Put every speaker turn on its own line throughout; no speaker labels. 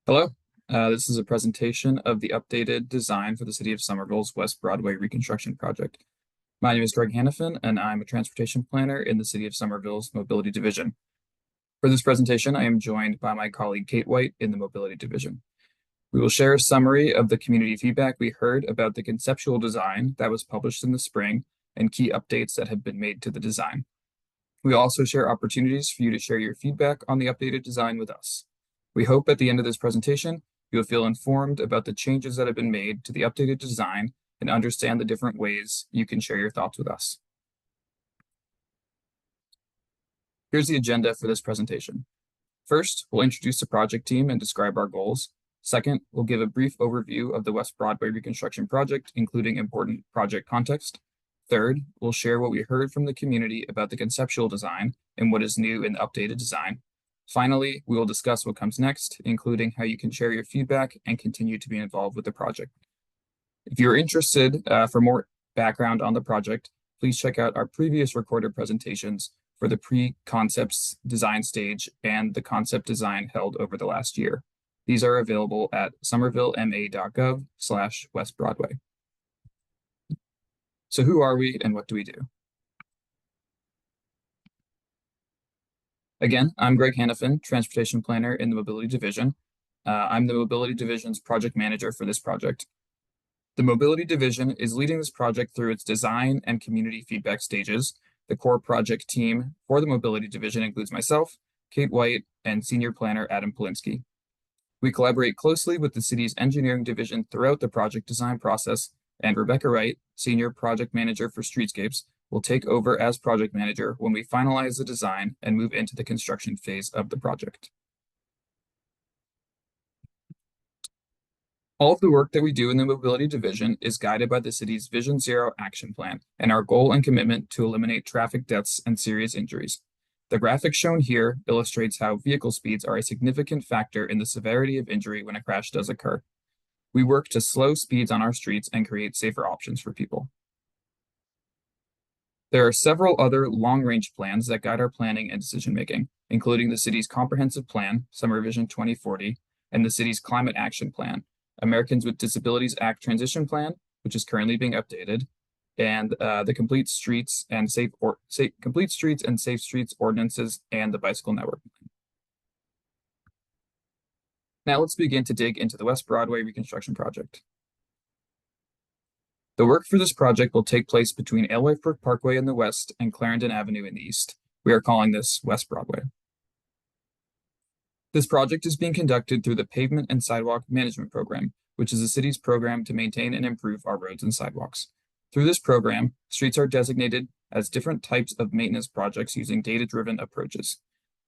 Hello, this is a presentation of the updated design for the City of Somerville's West Broadway Reconstruction Project. My name is Greg Hannafin, and I'm a transportation planner in the City of Somerville's Mobility Division. For this presentation, I am joined by my colleague Kate White in the Mobility Division. We will share a summary of the community feedback we heard about the conceptual design that was published in the spring and key updates that have been made to the design. We also share opportunities for you to share your feedback on the updated design with us. We hope at the end of this presentation, you'll feel informed about the changes that have been made to the updated design and understand the different ways you can share your thoughts with us. Here's the agenda for this presentation. First, we'll introduce the project team and describe our goals. Second, we'll give a brief overview of the West Broadway Reconstruction Project, including important project context. Third, we'll share what we heard from the community about the conceptual design and what is new in the updated design. Finally, we will discuss what comes next, including how you can share your feedback and continue to be involved with the project. If you're interested for more background on the project, please check out our previous recorded presentations for the pre-concepts design stage and the concept design held over the last year. These are available at somervillema.gov/West Broadway. So who are we and what do we do? Again, I'm Greg Hannafin, Transportation Planner in the Mobility Division. I'm the Mobility Division's project manager for this project. The Mobility Division is leading this project through its design and community feedback stages. The core project team for the Mobility Division includes myself, Kate White, and Senior Planner Adam Polinsky. We collaborate closely with the city's engineering division throughout the project design process, and Rebecca Wright, Senior Project Manager for Streetscapes, will take over as project manager when we finalize the design and move into the construction phase of the project. All of the work that we do in the Mobility Division is guided by the city's Vision Zero action plan and our goal and commitment to eliminate traffic deaths and serious injuries. The graphic shown here illustrates how vehicle speeds are a significant factor in the severity of injury when a crash does occur. We work to slow speeds on our streets and create safer options for people. There are several other long-range plans that guide our planning and decision-making, including the city's comprehensive plan, Summer Vision 2040, and the city's climate action plan, Americans with Disabilities Act transition plan, which is currently being updated, and the Complete Streets and Safe Streets ordinances and the bicycle network plan. Now let's begin to dig into the West Broadway Reconstruction Project. The work for this project will take place between Alewife Brook Parkway in the west and Clarendon Avenue in the east. We are calling this West Broadway. This project is being conducted through the Pavement and Sidewalk Management Program, which is the city's program to maintain and improve our roads and sidewalks. Through this program, streets are designated as different types of maintenance projects using data-driven approaches.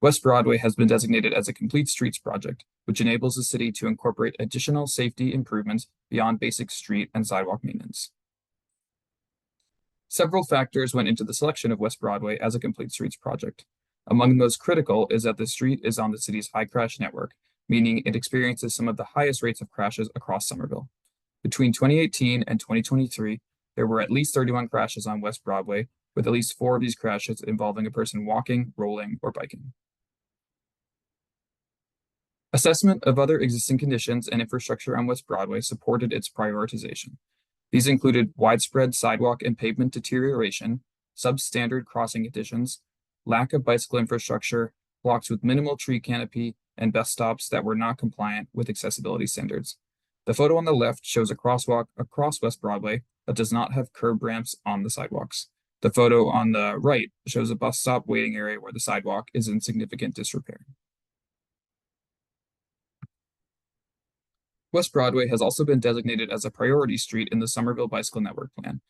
West Broadway has been designated as a complete streets project, which enables the city to incorporate additional safety improvements beyond basic street and sidewalk maintenance. Several factors went into the selection of West Broadway as a complete streets project. Among the most critical is that the street is on the city's high crash network, meaning it experiences some of the highest rates of crashes across Somerville. Between 2018 and 2023, there were at least 31 crashes on West Broadway, with at least 4 of these crashes involving a person walking, rolling, or biking. Assessment of other existing conditions and infrastructure on West Broadway supported its prioritization. These included widespread sidewalk and pavement deterioration, substandard crossing conditions, lack of bicycle infrastructure, blocks with minimal tree canopy, and bus stops that were not compliant with accessibility standards. The photo on the left shows a crosswalk across West Broadway that does not have curb ramps on the sidewalks. The photo on the right shows a bus stop waiting area where the sidewalk is in significant disrepair. West Broadway has also been designated as a priority street in the Somerville Bicycle Network Plan.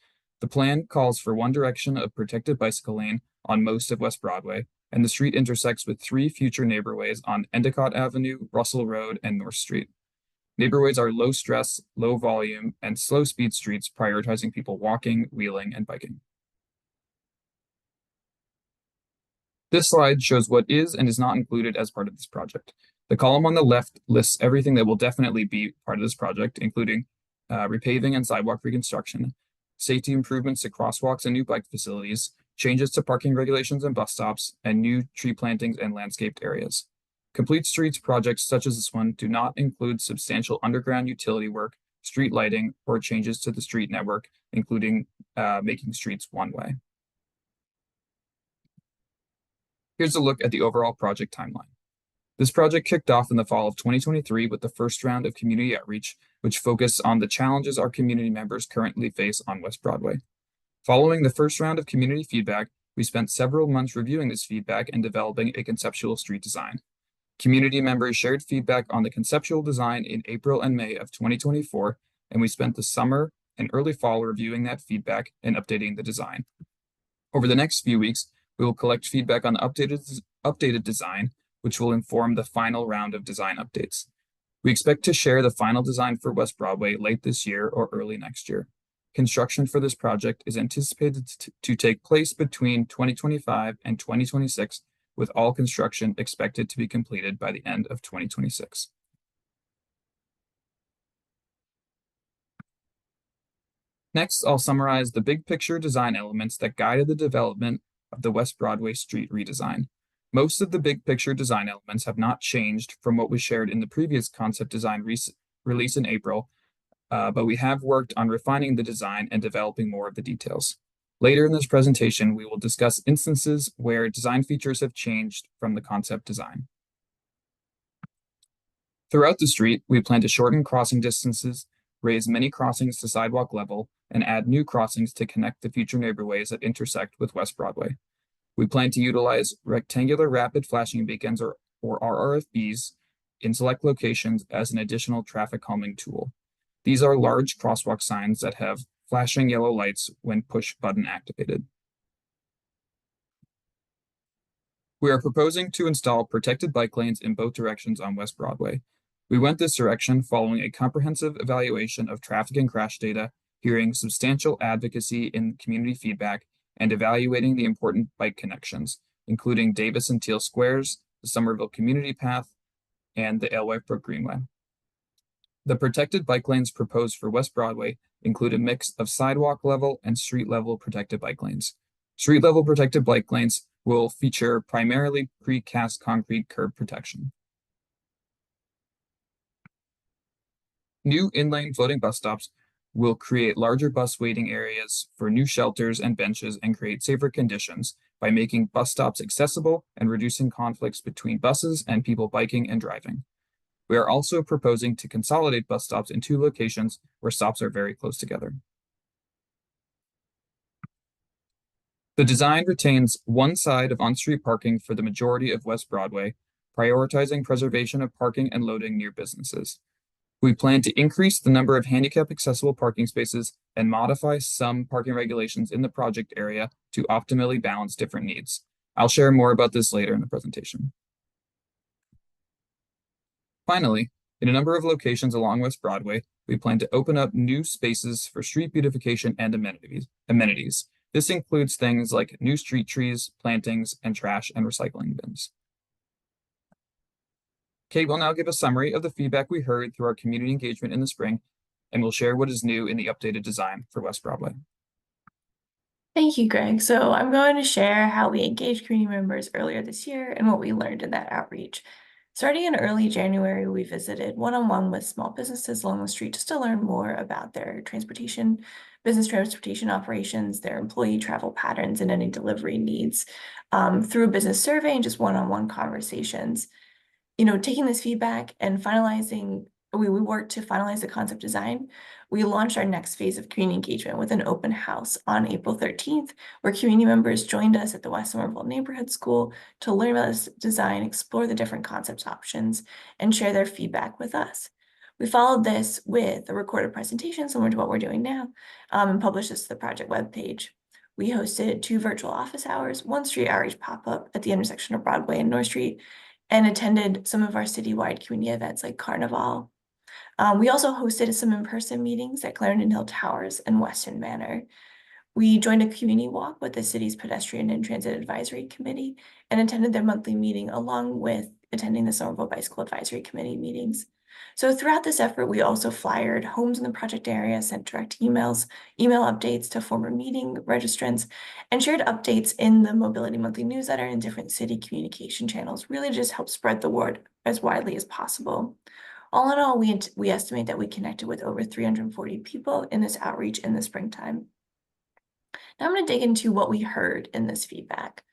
The plan calls for one direction of protected bicycle lane on most of West Broadway, and the street intersects with 3 future neighborways on Endicott Avenue, Russell Road, and North Street. Neighborways are low stress, low volume, and slow speed streets prioritizing people walking, wheeling, and biking. This slide shows what is and is not included as part of this project. The column on the left lists everything that will definitely be part of this project, including repaving and sidewalk reconstruction, safety improvements to crosswalks and new bike facilities, changes to parking regulations and bus stops, and new tree plantings and landscaped areas. Complete streets projects such as this one do not include substantial underground utility work, street lighting, or changes to the street network, including making streets one-way. Here's a look at the overall project timeline. This project kicked off in the fall of 2023 with the first round of community outreach, which focused on the challenges our community members currently face on West Broadway. Following the first round of community feedback, we spent several months reviewing this feedback and developing a conceptual street design. Community members shared feedback on the conceptual design in April and May of 2024, and we spent the summer and early fall reviewing that feedback and updating the design. Over the next few weeks, we will collect feedback on the updated design, which will inform the final round of design updates. We expect to share the final design for West Broadway late this year or early next year. Construction for this project is anticipated to take place between 2025 and 2026, with all construction expected to be completed by the end of 2026. Next, I'll summarize the big picture design elements that guided the development of the West Broadway street redesign. Most of the big picture design elements have not changed from what we shared in the previous concept design release in April, but we have worked on refining the design and developing more of the details. Later in this presentation, we will discuss instances where design features have changed from the concept design. Throughout the street, we plan to shorten crossing distances, raise many crossings to sidewalk level, and add new crossings to connect the future neighborways that intersect with West Broadway. We plan to utilize rectangular rapid flashing beacons, or RRFBs, in select locations as an additional traffic calming tool. These are large crosswalk signs that have flashing yellow lights when push button activated. We are proposing to install protected bike lanes in both directions on West Broadway. We went this direction following a comprehensive evaluation of traffic and crash data, hearing substantial advocacy in community feedback, and evaluating the important bike connections, including Davis and Teal Squares, the Somerville Community Path, and the Alewife Brook Greenway. The protected bike lanes proposed for West Broadway include a mix of sidewalk level and street level protected bike lanes. Street level protected bike lanes will feature primarily precast concrete curb protection. New in-lane floating bus stops will create larger bus waiting areas for new shelters and benches and create safer conditions by making bus stops accessible and reducing conflicts between buses and people biking and driving. We are also proposing to consolidate bus stops in 2 locations where stops are very close together. The design retains one side of on-street parking for the majority of West Broadway, prioritizing preservation of parking and loading near businesses. We plan to increase the number of handicap accessible parking spaces and modify some parking regulations in the project area to optimally balance different needs. I'll share more about this later in the presentation. Finally, in a number of locations along West Broadway, we plan to open up new spaces for street beautification and amenities. This includes things like new street trees, plantings, and trash and recycling bins. Kate will now give a summary of the feedback we heard through our community engagement in the spring, and will share what is new in the updated design for West Broadway.
Thank you, Greg. So I'm going to share how we engaged community members earlier this year and what we learned in that outreach. Starting in early January, we visited one-on-one with small businesses along the street just to learn more about their business transportation operations, their employee travel patterns, and any delivery needs through a business survey and just one-on-one conversations. Taking this feedback and we worked to finalize the concept design. We launched our next phase of community engagement with an open house on April 13th, where community members joined us at the West Somerville Neighborhood School to learn about this design, explore the different concept options, and share their feedback with us. We followed this with a recorded presentation similar to what we're doing now, and published this to the project webpage. We hosted 2 virtual office hours, 1 street outreach pop-up at the intersection of Broadway and North Street, and attended some of our citywide community events like Carnival. We also hosted some in-person meetings at Clarendon Hill Towers and Weston Manor. We joined a community walk with the city's Pedestrian and Transit Advisory Committee and attended their monthly meeting along with attending the Somerville Bicycle Advisory Committee meetings. So throughout this effort, we also flyered homes in the project area, sent direct email updates to former meeting registrants, and shared updates in the Mobility Monthly newsletter and different city communication channels, really just help spread the word as widely as possible. All in all, we estimate that we connected with over 340 people in this outreach in the springtime. Now I'm going to dig into what we heard in this feedback.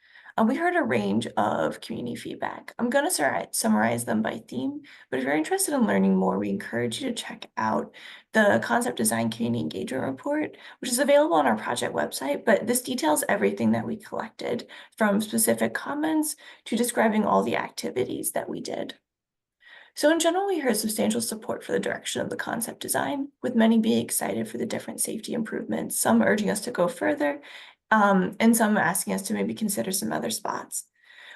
We heard a range of community feedback. I'm going to summarize them by theme, but if you're interested in learning more, we encourage you to check out the Concept Design Community Engagement Report, which is available on our project website, but this details everything that we collected, from specific comments to describing all the activities that we did. So in general, we heard substantial support for the direction of the concept design, with many being excited for the different safety improvements, some urging us to go further, and some asking us to maybe consider some other spots.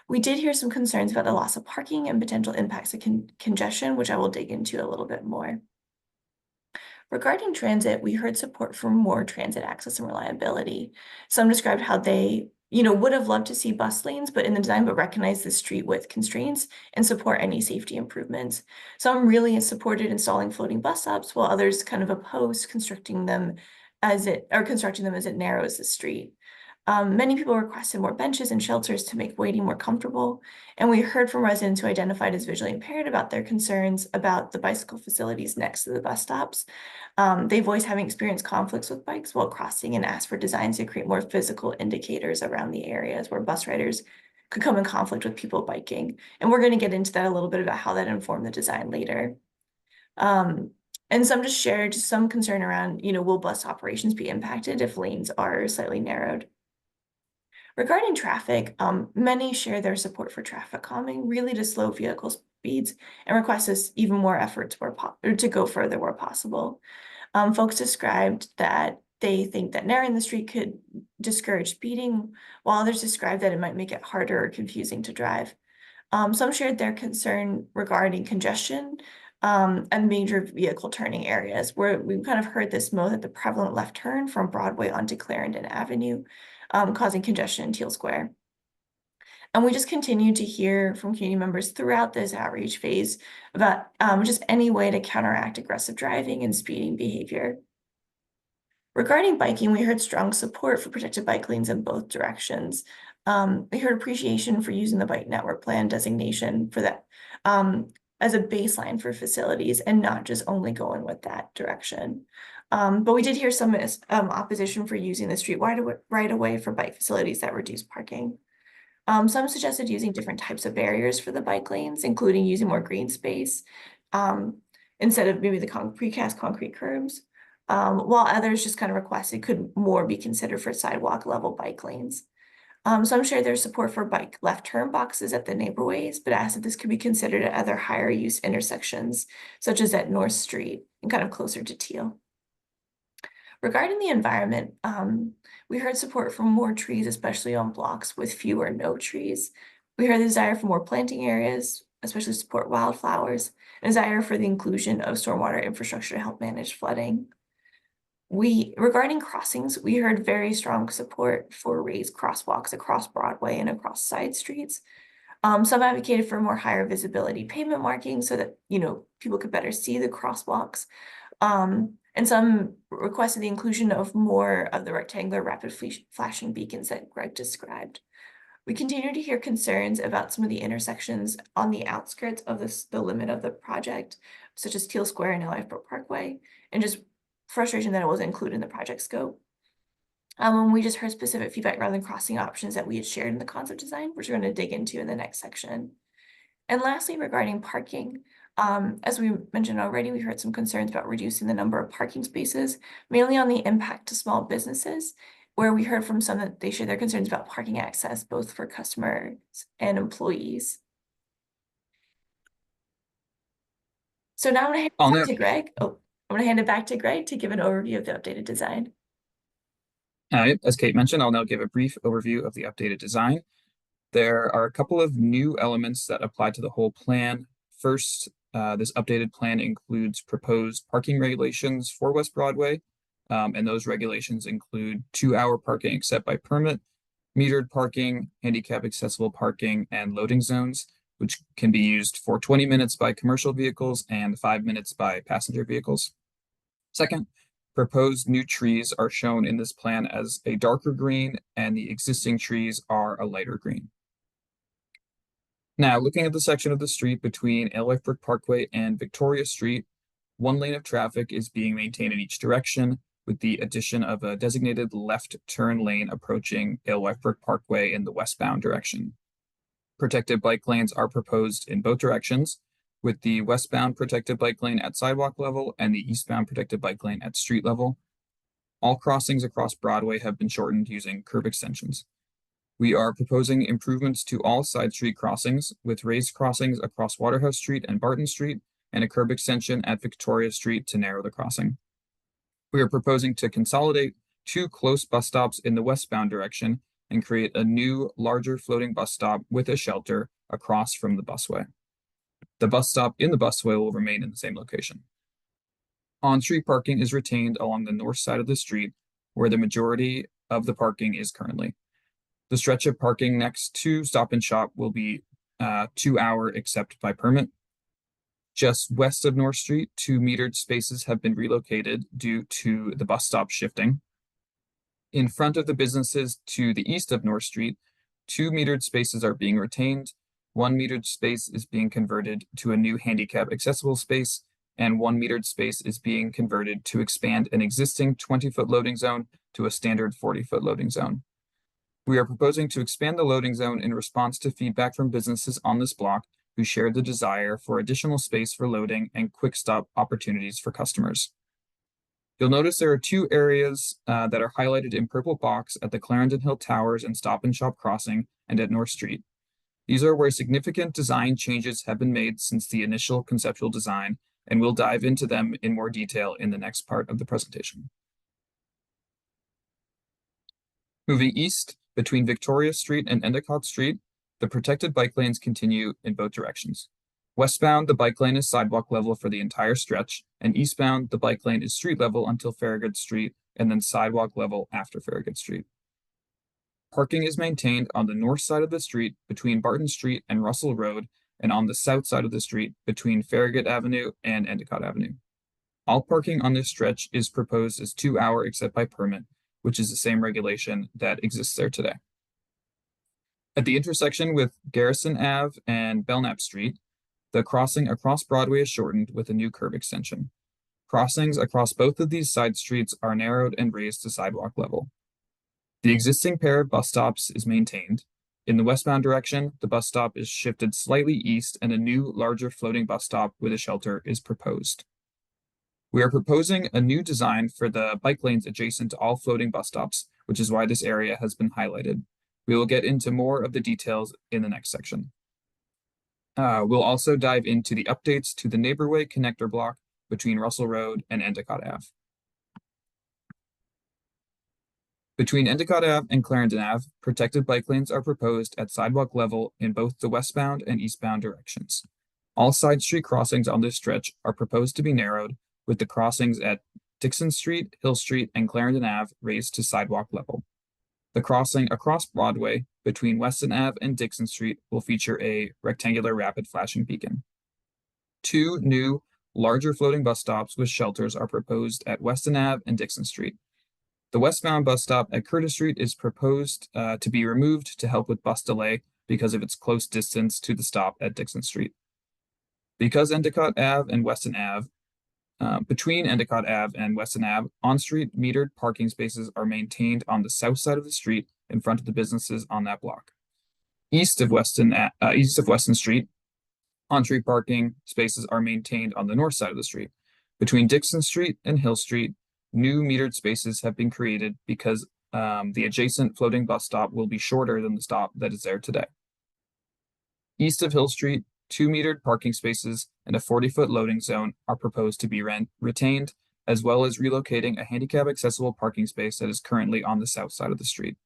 We did hear some concerns about the loss of parking and potential impacts of congestion, which I will dig into a little bit more. Regarding transit, we heard support for more transit access and reliability. Some described how they would have loved to see bus lanes, but in the design, but recognize the street width constraints and support any safety improvements. Some really supported installing floating bus stops, while others kind of opposed constructing them as it narrows the street. Many people requested more benches and shelters to make waiting more comfortable, and we heard from residents who identified as visually impaired about their concerns about the bicycle facilities next to the bus stops. They voice having experienced conflicts with bikes while crossing and asked for designs to create more physical indicators around the areas where bus riders could come in conflict with people biking. And we're going to get into that a little bit about how that informed the design later. And some just shared some concern around, will bus operations be impacted if lanes are slightly narrowed? Regarding traffic, many share their support for traffic calming, really to slow vehicle speeds, and request us even more efforts to go further where possible. Folks described that they think that narrowing the street could discourage speeding, while others described that it might make it harder or confusing to drive. Some shared their concern regarding congestion and major vehicle turning areas, where we kind of heard this most at the prevalent left turn from Broadway onto Clarendon Avenue, causing congestion in Teal Square. And we just continued to hear from community members throughout this outreach phase about just any way to counteract aggressive driving and speeding behavior. Regarding biking, we heard strong support for protected bike lanes in both directions. We heard appreciation for using the bike network plan designation for that as a baseline for facilities and not just only going with that direction. But we did hear some opposition for using the street right away for bike facilities that reduce parking. Some suggested using different types of barriers for the bike lanes, including using more green space instead of maybe the precast concrete curbs, while others just kind of requested could more be considered for sidewalk level bike lanes. Some shared their support for bike left turn boxes at the neighborways, but asked if this could be considered at other higher use intersections, such as at North Street and kind of closer to Teal. Regarding the environment, we heard support for more trees, especially on blocks with few or no trees. We heard the desire for more planting areas, especially to support wildflowers, and desire for the inclusion of stormwater infrastructure to help manage flooding. Regarding crossings, we heard very strong support for raised crosswalks across Broadway and across side streets. Some advocated for more higher visibility pavement markings so that, people could better see the crosswalks. And some requested the inclusion of more of the rectangular rapid flashing beacons that Greg described. We continue to hear concerns about some of the intersections on the outskirts of the limit of the project, such as Teal Square and Lifeboat Parkway, and just frustration that it wasn't included in the project scope. And we just heard specific feedback around the crossing options that we had shared in the concept design, which we're going to dig into in the next section. And lastly, regarding parking, as we mentioned already, we heard some concerns about reducing the number of parking spaces, mainly on the impact to small businesses, where we heard from some that they share their concerns about parking access, both for customers and employees. So now I'm going to hand it back to Greg. I'm going to hand it back to Greg to give an overview of the updated design.
As Kate mentioned, I'll now give a brief overview of the updated design. There are a couple of new elements that apply to the whole plan. First, this updated plan includes proposed parking regulations for West Broadway, and those regulations include 2-hour parking except by permit, metered parking, handicap accessible parking, and loading zones. which can be used for 20 minutes by commercial vehicles and 5 minutes by passenger vehicles. Second, proposed new trees are shown in this plan as a darker green, and the existing trees are a lighter green. Now, looking at the section of the street between Alewife Brook Parkway and Victoria Street, one lane of traffic is being maintained in each direction, with the addition of a designated left turn lane approaching Alewife Brook Parkway in the westbound direction. Protected bike lanes are proposed in both directions, with the westbound protected bike lane at sidewalk level and the eastbound protected bike lane at street level. All crossings across Broadway have been shortened using curb extensions. We are proposing improvements to all side street crossings, with raised crossings across Waterhouse Street and Barton Street, and a curb extension at Victoria Street to narrow the crossing. We are proposing to consolidate 2 close bus stops in the westbound direction and create a new, larger floating bus stop with a shelter across from the busway. The bus stop in the busway will remain in the same location. On-street parking is retained along the north side of the street, where the majority of the parking is currently. The stretch of parking next to Stop and Shop will be 2-hour except by permit. Just west of North Street, 2 metered spaces have been relocated due to the bus stop shifting. In front of the businesses to the east of North Street, 2 metered spaces are being retained. 1 metered space is being converted to a new handicap accessible space, and 1 metered space is being converted to expand an existing 20-foot loading zone to a standard 40-foot loading zone. We are proposing to expand the loading zone in response to feedback from businesses on this block who shared the desire for additional space for loading and quick stop opportunities for customers. You'll notice there are 2 areas that are highlighted in purple box at the Clarendon Hill Towers and Stop and Shop crossing and at North Street. These are where significant design changes have been made since the initial conceptual design, and we'll dive into them in more detail in the next part of the presentation. Moving east, between Victoria Street and Endicott Street, the protected bike lanes continue in both directions. Westbound, the bike lane is sidewalk level for the entire stretch, and eastbound, the bike lane is street level until Farragut Street, and then sidewalk level after Farragut Street. Parking is maintained on the north side of the street between Barton Street and Russell Road, and on the south side of the street between Farragut Avenue and Endicott Avenue. All parking on this stretch is proposed as 2-hour except by permit, which is the same regulation that exists there today. At the intersection with Garrison Ave and Belknap Street, the crossing across Broadway is shortened with a new curb extension. Crossings across both of these side streets are narrowed and raised to sidewalk level. The existing pair of bus stops is maintained. In the westbound direction, the bus stop is shifted slightly east and a new, larger floating bus stop with a shelter is proposed. We are proposing a new design for the bike lanes adjacent to all floating bus stops, which is why this area has been highlighted. We will get into more of the details in the next section. We'll also dive into the updates to the Neighborway connector block between Russell Road and Endicott Ave. Between Endicott Ave and Clarendon Ave, protected bike lanes are proposed at sidewalk level in both the westbound and eastbound directions. All side street crossings on this stretch are proposed to be narrowed, with the crossings at Dixon Street, Hill Street, and Clarendon Ave raised to sidewalk level. The crossing across Broadway between Weston Ave and Dixon Street will feature a rectangular rapid flashing beacon. 2 new, larger floating bus stops with shelters are proposed at Weston Ave and Dixon Street. The westbound bus stop at Curtis Street is proposed to be removed to help with bus delay because of its close distance to the stop at Dixon Street. Because Endicott Ave and Weston Ave, between Endicott Ave and Weston Ave, on-street metered parking spaces are maintained on the south side of the street in front of the businesses on that block. East of Weston Street, on-street parking spaces are maintained on the north side of the street. Between Dixon Street and Hill Street, new metered spaces have been created because the adjacent floating bus stop will be shorter than the stop that is there today. East of Hill Street, 2 metered parking spaces and a 40-foot loading zone are proposed to be retained, as well as relocating a handicap accessible parking space that is currently on the south side of the street.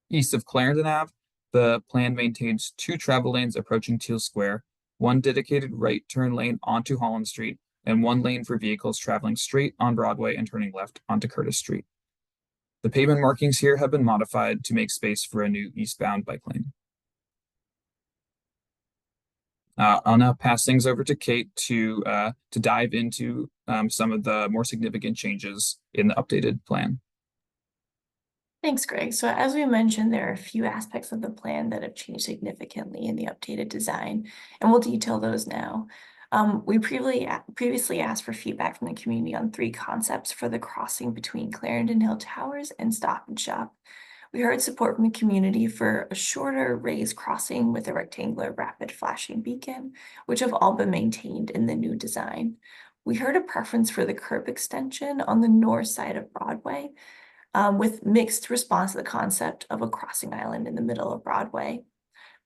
East of Clarendon Ave, the plan maintains 2 travel lanes approaching Teal Square, 1 dedicated right turn lane onto Holland Street, and 1 lane for vehicles traveling straight on Broadway and turning left onto Curtis Street. The pavement markings here have been modified to make space for a new eastbound bike lane. I'll now pass things over to Kate to dive into some of the more significant changes in the updated plan.
Thanks, Greg. So as we mentioned, there are a few aspects of the plan that have changed significantly in the updated design, and we'll detail those now. We previously asked for feedback from the community on 3 concepts for the crossing between Clarendon Hill Towers and Stop and Shop. We heard support from the community for a shorter raised crossing with a rectangular rapid flashing beacon, which have all been maintained in the new design. We heard a preference for the curb extension on the north side of Broadway, with mixed response to the concept of a crossing island in the middle of Broadway.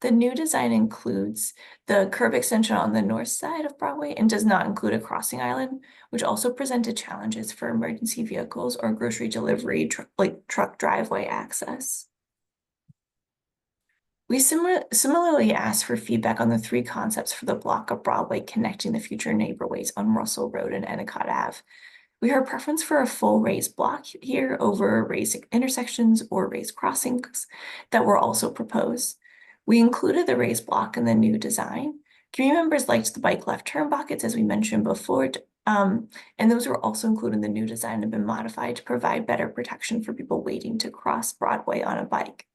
The new design includes the curb extension on the north side of Broadway and does not include a crossing island, which also presented challenges for emergency vehicles or grocery delivery, like truck driveway access. We similarly asked for feedback on the 3 concepts for the block of Broadway connecting the future neighborhoods on Russell Road and Endicott Ave. We heard preference for a full raised block here over raised intersections or raised crossings that were also proposed. We included the raised block in the new design. Community members liked the bike left turn buckets, as we mentioned before, and those were also included in the new design and have been modified to provide better protection for people waiting to cross Broadway on a bike.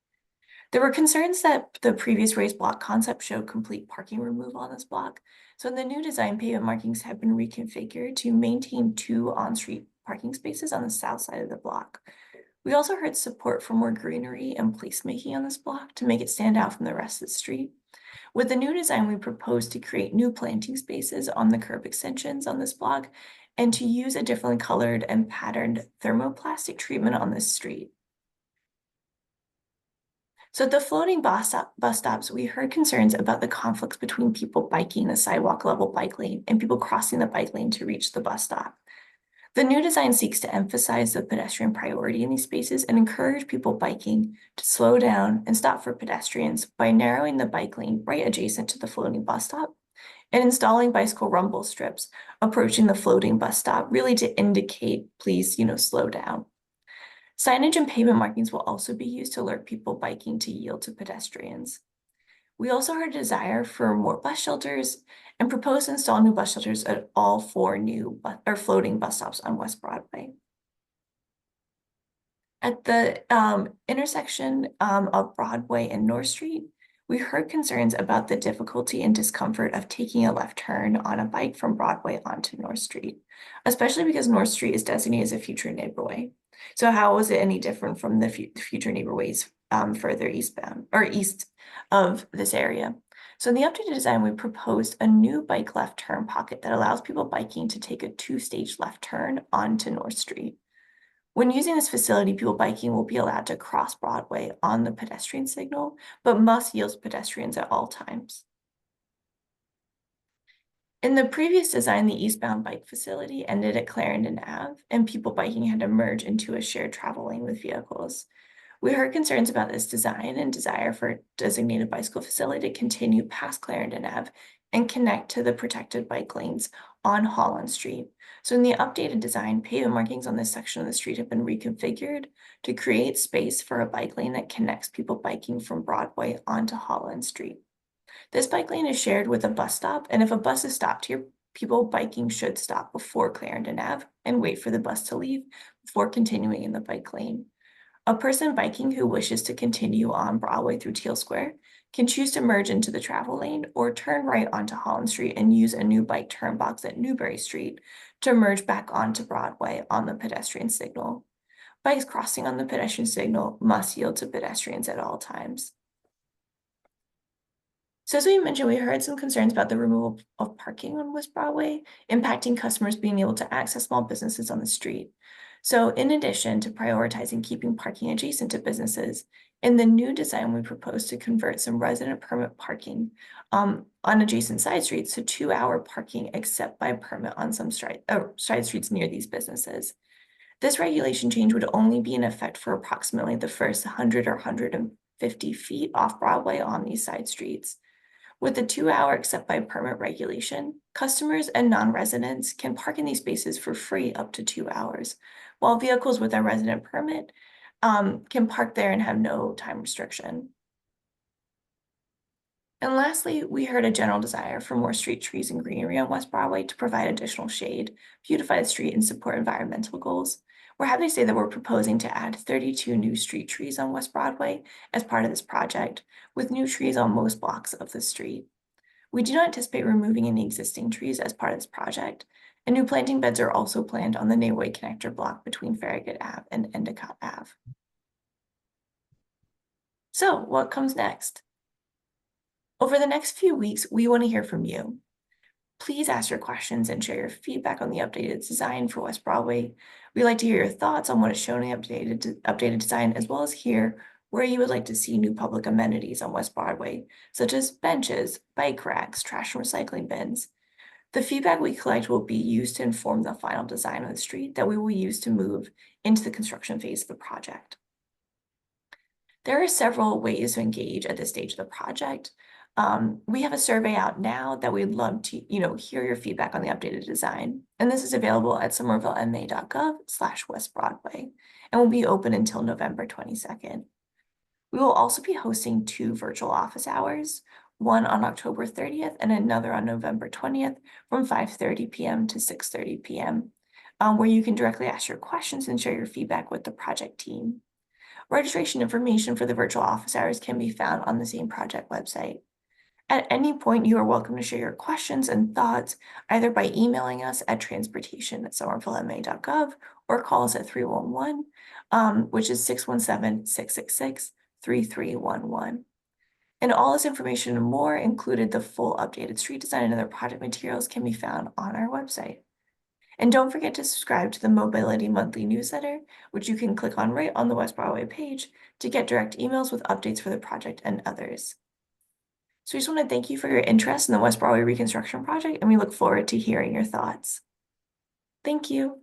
There were concerns that the previous raised block concept showed complete parking removal on this block. So in the new design, pavement markings have been reconfigured to maintain 2 on-street parking spaces on the south side of the block. We also heard support for more greenery and placemaking on this block to make it stand out from the rest of the street. With the new design, we proposed to create new planting spaces on the curb extensions on this block and to use a differently colored and patterned thermoplastic treatment on this street. So at the floating bus stops, we heard concerns about the conflicts between people biking the sidewalk level bike lane and people crossing the bike lane to reach the bus stop. The new design seeks to emphasize the pedestrian priority in these spaces and encourage people biking to slow down and stop for pedestrians by narrowing the bike lane right adjacent to the floating bus stop and installing bicycle rumble strips approaching the floating bus stop, really to indicate, please, slow down. Signage and pavement markings will also be used to alert people biking to yield to pedestrians. We also heard a desire for more bus shelters and proposed to install new bus shelters at all 4 new floating bus stops on West Broadway. At the intersection of Broadway and North Street, we heard concerns about the difficulty and discomfort of taking a left turn on a bike from Broadway onto North Street, especially because North Street is designated as a future neighborway. So how was it any different from the future neighborways further eastbound or east of this area? So in the updated design, we proposed a new bike left turn pocket that allows people biking to take a 2-stage left turn onto North Street. When using this facility, people biking will be allowed to cross Broadway on the pedestrian signal, but must yield to pedestrians at all times. In the previous design, the eastbound bike facility ended at Clarendon Ave, and people biking had to merge into a shared travel lane with vehicles. We heard concerns about this design and desire for a designated bicycle facility to continue past Clarendon Ave and connect to the protected bike lanes on Holland Street. So in the updated design, pavement markings on this section of the street have been reconfigured to create space for a bike lane that connects people biking from Broadway onto Holland Street. This bike lane is shared with a bus stop, and if a bus is stopped here, people biking should stop before Clarendon Ave and wait for the bus to leave before continuing in the bike lane. A person biking who wishes to continue on Broadway through Teal Square can choose to merge into the travel lane or turn right onto Holland Street and use a new bike turn box at Newbury Street to merge back onto Broadway on the pedestrian signal. Bikes crossing on the pedestrian signal must yield to pedestrians at all times. So as we mentioned, we heard some concerns about the removal of parking on West Broadway, impacting customers being able to access small businesses on the street. So in addition to prioritizing keeping parking adjacent to businesses, in the new design, we propose to convert some resident permit parking on adjacent side streets to 2-hour parking except by permit on some side streets near these businesses. This regulation change would only be in effect for approximately the first 100 or 150 feet off Broadway on these side streets. With the 2-hour except by permit regulation, customers and non-residents can park in these spaces for free up to 2 hours, while vehicles with a resident permit can park there and have no time restriction. And lastly, we heard a general desire for more street trees and greenery on West Broadway to provide additional shade, beautify the street, and support environmental goals. We're happy to say that we're proposing to add 32 new street trees on West Broadway as part of this project, with new trees on most blocks of the street. We do not anticipate removing any existing trees as part of this project, and new planting beds are also planned on the neighborhood connector block between Farragut Ave and Endicott Ave. So, what comes next? Over the next few weeks, we want to hear from you. Please ask your questions and share your feedback on the updated design for West Broadway. We'd like to hear your thoughts on what is shown in the updated design, as well as hear where you would like to see new public amenities on West Broadway, such as benches, bike racks, trash and recycling bins. The feedback we collect will be used to inform the final design of the street that we will use to move into the construction phase of the project. There are several ways to engage at this stage of the project. We have a survey out now that we'd love to, hear your feedback on the updated design. And this is available at somervillema.gov/West Broadway and will be open until November 22nd. We will also be hosting 2 virtual office hours, one on October 30th and another on November 20th from 5:30 p.m. to 6:30 p.m., where you can directly ask your questions and share your feedback with the project team. Registration information for the virtual office hours can be found on the same project website. At any point, you are welcome to share your questions and thoughts either by emailing us at transportation@somervillema.gov or call us at 311, which is 617-666-3311. And all this information and more, included the full updated street design and other project materials, can be found on our website. And don't forget to subscribe to the Mobility Monthly newsletter, which you can click on right on the West Broadway page to get direct emails with updates for the project and others. So we just want to thank you for your interest in the West Broadway Reconstruction project, and we look forward to hearing your thoughts. Thank you.